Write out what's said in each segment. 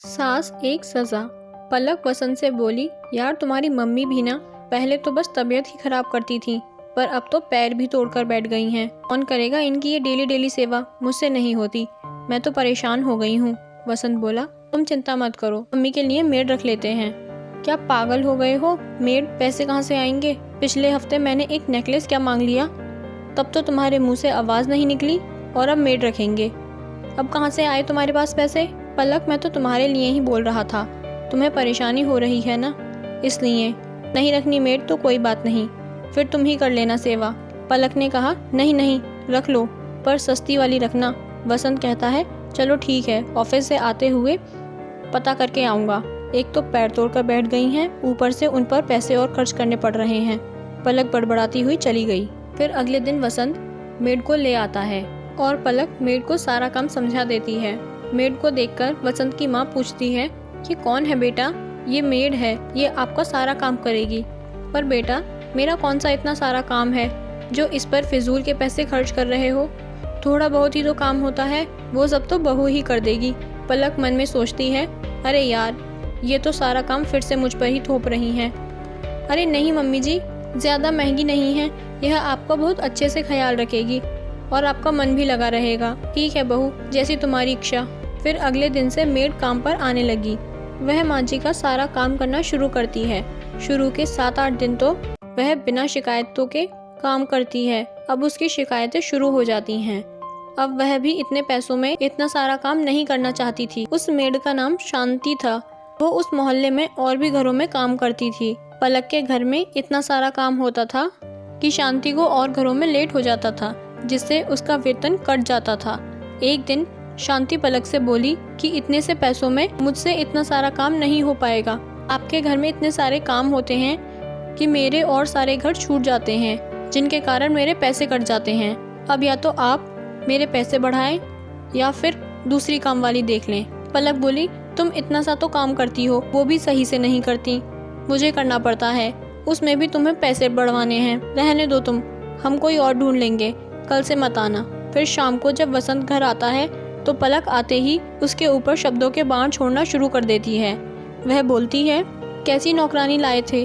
सास एक सजा। पलक वसंत से बोली, यार तुम्हारी मम्मी भी ना, पहले तो बस तबीयत ही खराब करती थी, पर अब तो पैर भी तोड़कर बैठ गई हैं। कौन करेगा इनकी ये डेली डेली सेवा, मुझसे नहीं होती, मैं तो परेशान हो गई हूँ। वसंत बोला, तुम चिंता मत करो, मम्मी के लिए मेड रख लेते हैं। क्या पागल हो गए हो? मेड पैसे कहाँ से आएंगे? पिछले हफ्ते मैंने एक नेकलेस क्या मांग लिया, तब तो तुम्हारे मुंह से आवाज नहीं निकली, और अब मेड रखेंगे। अब कहाँ से आए तुम्हारे पास पैसे? पलक, मैं तो तुम्हारे लिए ही बोल रहा था, तुम्हें परेशानी हो रही है ना, इसलिए। नहीं रखनी मेड तो कोई बात नहीं, फिर तुम ही कर लेना सेवा। पलक ने कहा, नहीं नहीं रख लो, पर सस्ती वाली रखना। वसंत कहता है, चलो ठीक है, ऑफिस से आते हुए पता करके आऊँगा। एक तो पैर तोड़कर बैठ गई हैं, ऊपर से उन पर पैसे और खर्च करने पड़ रहे हैं। पलक बड़बड़ाती हुई चली गई। फिर अगले दिन वसंत मेड को ले आता है और पलक मेड को सारा काम समझा देती है। मेड को देखकर वसंत की माँ पूछती है कि कौन है बेटा? ये मेड है, ये आपका सारा काम करेगी। पर बेटा, मेरा कौन सा इतना सारा काम है जो इस पर फिजूल के पैसे खर्च कर रहे हो? थोड़ा बहुत ही तो काम होता है, वो सब तो बहू ही कर देगी। पलक मन में सोचती है, अरे यार, ये तो सारा काम फिर से मुझ पर ही थोप रही हैं। अरे नहीं मम्मी जी, ज़्यादा महंगी नहीं है, यह आपका बहुत अच्छे से ख्याल रखेगी और आपका मन भी लगा रहेगा। ठीक है बहू, जैसी तुम्हारी इच्छा। फिर अगले दिन से मेड काम पर आने लगी। वह माँ जी का सारा काम करना शुरू करती है। शुरू के 7-8 दिन तो वह बिना शिकायतों के काम करती है। अब उसकी शिकायतें शुरू हो जाती हैं। अब वह भी इतने पैसों में इतना सारा काम नहीं करना चाहती थी। उस मेड का नाम शांति था। वो उस मोहल्ले में और भी घरों में काम करती थी। पलक के घर में इतना सारा काम होता था कि शांति को और घरों में लेट हो जाता था, जिससे उसका वेतन कट जाता था। एक दिन शांति पलक से बोली कि इतने से पैसों में मुझसे इतना सारा काम नहीं हो पाएगा। आपके घर में इतने सारे काम होते हैं कि मेरे और सारे घर छूट जाते हैं, जिनके कारण मेरे पैसे कट जाते हैं। अब या तो आप मेरे पैसे बढ़ाएं या फिर दूसरी काम वाली देख लें। पलक बोली, तुम इतना सा तो काम करती हो, वो भी सही से नहीं करती, मुझे करना पड़ता है, उसमें भी तुम्हें पैसे बढ़वाने हैं। रहने दो तुम, हम कोई और ढूंढ लेंगे, कल से मत आना। फिर शाम को जब वसंत घर आता है तो पलक आते ही उसके ऊपर शब्दों के बाण छोड़ना शुरू कर देती है। वह बोलती है, कैसी नौकरानी लाए थे?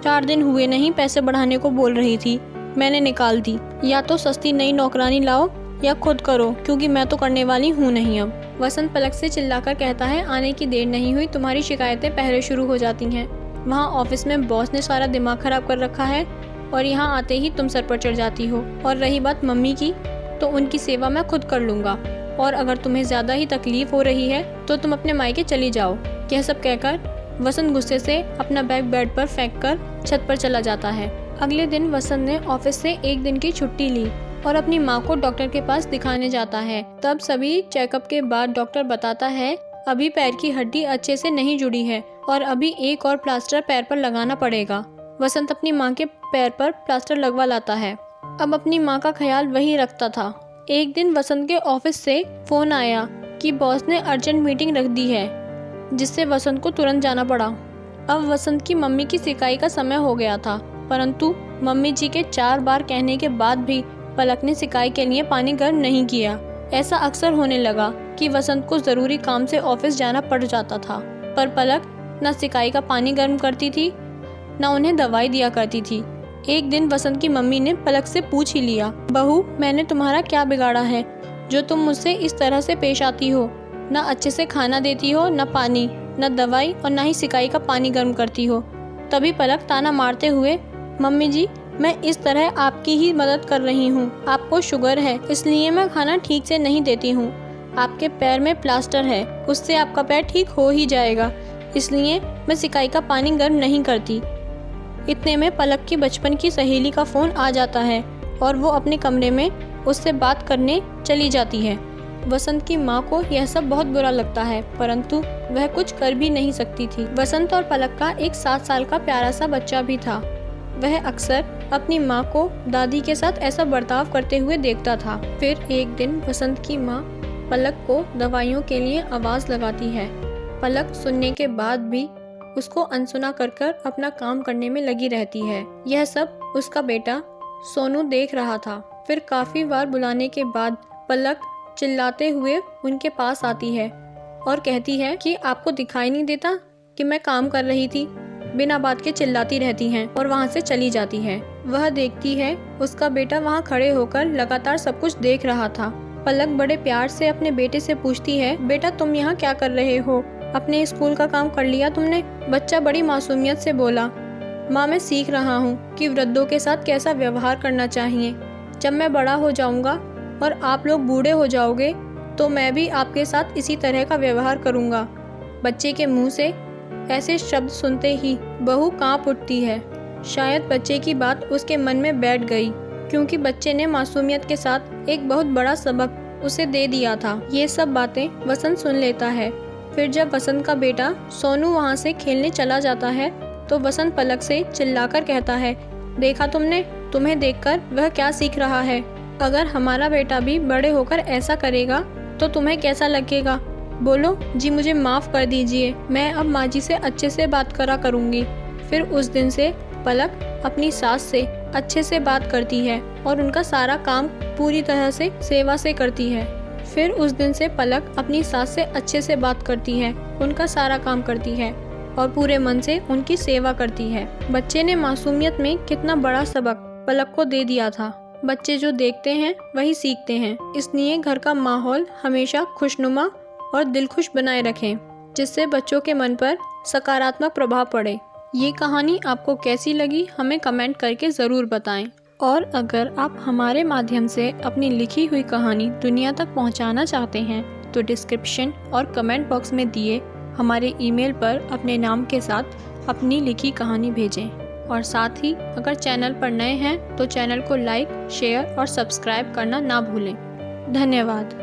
4 दिन हुए नहीं पैसे बढ़ाने को बोल रही थी, मैंने निकाल दी। या तो सस्ती नई नौकरानी लाओ या खुद करो, क्योंकि मैं तो करने वाली हूँ नहीं अब। वसंत पलक से चिल्लाकर कहता है, आने की देर नहीं हुई, तुम्हारी शिकायतें पहले शुरू हो जाती हैं। वहाँ ऑफिस में बॉस ने सारा दिमाग खराब कर रखा है और यहाँ आते ही तुम सर पर चढ़ जाती हो। और रही बात मम्मी की, तो उनकी सेवा मैं खुद कर लूँगा, और अगर तुम्हें ज़्यादा ही तकलीफ हो रही है तो तुम अपने मायके चली जाओ। यह सब कहकर वसंत गुस्से से अपना बैग बेड पर फेंक कर छत पर चला जाता है। अगले दिन वसंत ने ऑफिस से एक दिन की छुट्टी ली और अपनी माँ को डॉक्टर के पास दिखाने जाता है। तब सभी चेकअप के बाद डॉक्टर बताता है, अभी पैर की हड्डी अच्छे से नहीं जुड़ी है और अभी एक और प्लास्टर पैर पर लगाना पड़ेगा। वसंत अपनी माँ के पैर पर प्लास्टर लगवा लाता है। अब अपनी माँ का ख्याल वही रखता था। एक दिन वसंत के ऑफिस से फोन आया कि बॉस ने अर्जेंट मीटिंग रख दी है, जिससे वसंत को तुरंत जाना पड़ा। अब वसंत की मम्मी की सिकाई का समय हो गया था, परंतु मम्मी जी के 4 बार कहने के बाद भी पलक ने सिकाई के लिए पानी गर्म नहीं किया। ऐसा अक्सर होने लगा कि वसंत को जरूरी काम से ऑफिस जाना पड़ जाता था, पर पलक न सिकाई का पानी गर्म करती थी, न उन्हें दवाई दिया करती थी। एक दिन वसंत की मम्मी ने पलक से पूछ ही लिया, बहू, मैंने तुम्हारा क्या बिगाड़ा है जो तुम मुझसे इस तरह से पेश आती हो? न अच्छे से खाना देती हो, न पानी, न दवाई, और न ही सिकाई का पानी गर्म करती हो। तभी पलक ताना मारते हुए, मम्मी जी, मैं इस तरह आपकी ही मदद कर रही हूँ। आपको शुगर है, इसलिए मैं खाना ठीक से नहीं देती हूँ। आपके पैर में प्लास्टर है, उससे आपका पैर ठीक हो ही जाएगा, इसलिए मैं सिकाई का पानी गर्म नहीं करती। इतने में पलक की बचपन की सहेली का फोन आ जाता है और वो अपने कमरे में उससे बात करने चली जाती है। वसंत की माँ को यह सब बहुत बुरा लगता है, परंतु वह कुछ कर भी नहीं सकती थी। वसंत और पलक का एक 7 साल का प्यारा सा बच्चा भी था। वह अक्सर अपनी माँ को दादी के साथ ऐसा बर्ताव करते हुए देखता था। फिर एक दिन वसंत की माँ पलक को दवाइयों के लिए आवाज़ लगाती है। पलक सुनने के बाद भी उसको अनसुना कर कर अपना काम करने में लगी रहती है। यह सब उसका बेटा सोनू देख रहा था। फिर काफ़ी बार बुलाने के बाद पलक चिल्लाते हुए उनके पास आती है और कहती है कि आपको दिखाई नहीं देता कि मैं काम कर रही थी। बिना बात के चिल्लाती रहती हैं और वहाँ से चली जाती है। वह देखती है उसका बेटा वहाँ खड़े होकर लगातार सब कुछ देख रहा था। पलक बड़े प्यार से अपने बेटे से पूछती है, बेटा तुम यहाँ क्या कर रहे हो? अपने स्कूल का काम कर लिया तुमने? बच्चा बड़ी मासूमियत से बोला, माँ मैं सीख रहा हूँ कि वृद्धों के साथ कैसा व्यवहार करना चाहिए। जब मैं बड़ा हो जाऊँगा और आप लोग बूढ़े हो जाओगे तो मैं भी आपके साथ इसी तरह का व्यवहार करूँगा। बच्चे के मुंह से ऐसे शब्द सुनते ही बहू कांप उठती है। शायद बच्चे की बात उसके मन में बैठ गई, क्योंकि बच्चे ने मासूमियत के साथ एक बहुत बड़ा सबक उसे दे दिया था। ये सब बातें वसंत सुन लेता है। फिर जब वसंत का बेटा सोनू वहाँ से खेलने चला जाता है तो वसंत पलक से चिल्लाकर कहता है, देखा तुमने? तुम्हें देखकर वह क्या सीख रहा है। अगर हमारा बेटा भी बड़े होकर ऐसा करेगा तो तुम्हें कैसा लगेगा? बोलो जी मुझे माफ़ कर दीजिए, मैं अब माँ जी से अच्छे से बात करा करूँगी। फिर उस दिन से पलक अपनी सास से अच्छे से बात करती है और उनका सारा काम पूरी तरह से सेवा से करती है। फिर उस दिन से पलक अपनी सास से अच्छे से बात करती है, उनका सारा काम करती है और पूरे मन से उनकी सेवा करती है। बच्चे ने मासूमियत में कितना बड़ा सबक पलक को दे दिया था। बच्चे जो देखते हैं वही सीखते हैं, इसलिए घर का माहौल हमेशा खुशनुमा और दिलखुश बनाए रखें, जिससे बच्चों के मन पर सकारात्मक प्रभाव पड़े। ये कहानी आपको कैसी लगी हमें कमेंट करके ज़रूर बताएं। और अगर आप हमारे माध्यम से अपनी लिखी हुई कहानी दुनिया तक पहुंचाना चाहते हैं तो डिस्क्रिप्शन और कमेंट बॉक्स में दिए हमारे ईमेल पर अपने नाम के साथ अपनी लिखी कहानी भेजें। और साथ ही अगर चैनल पर नए हैं तो चैनल को लाइक, शेयर और सब्सक्राइब करना ना भूलें। धन्यवाद।